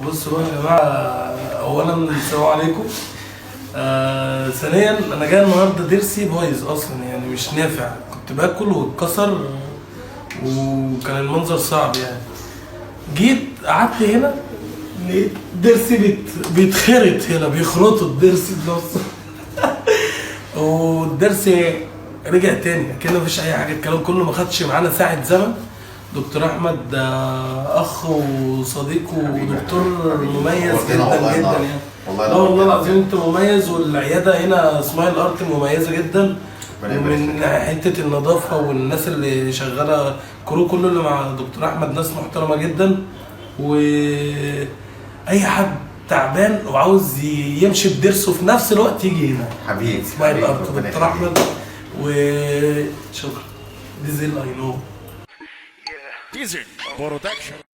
بصوا بقى يا جماعه، اولا السلام عليكم. ثانيا انا جاي النهارده ضرسي بايظ اصلا، يعني مش نافع. كنت باكل واتكسر وكان المنظر صعب يعني. جيت قعدت هنا لقيت ضرسي بيتخرط هنا، بيخرطوا الضرس بنفسه. والضرس رجع تاني كده، مفيش اي حاجه. الكلام كله ما خدش معانا ساعه زمن. دكتور احمد ده اخ وصديق ودكتور مميز جدا جدا يعني. لا والله العظيم انت مميز، والعياده هنا سمايل ارت مميزه جدا من حته النظافه، والناس اللي شغاله كرو كله اللي مع دكتور احمد ناس محترمه جدا. واي حد تعبان وعاوز يمشي بدرسه في نفس الوقت يجي هنا حبيبي سمايل ارت دكتور احمد. وشكرا. ديزل اي نو. Deezer Production.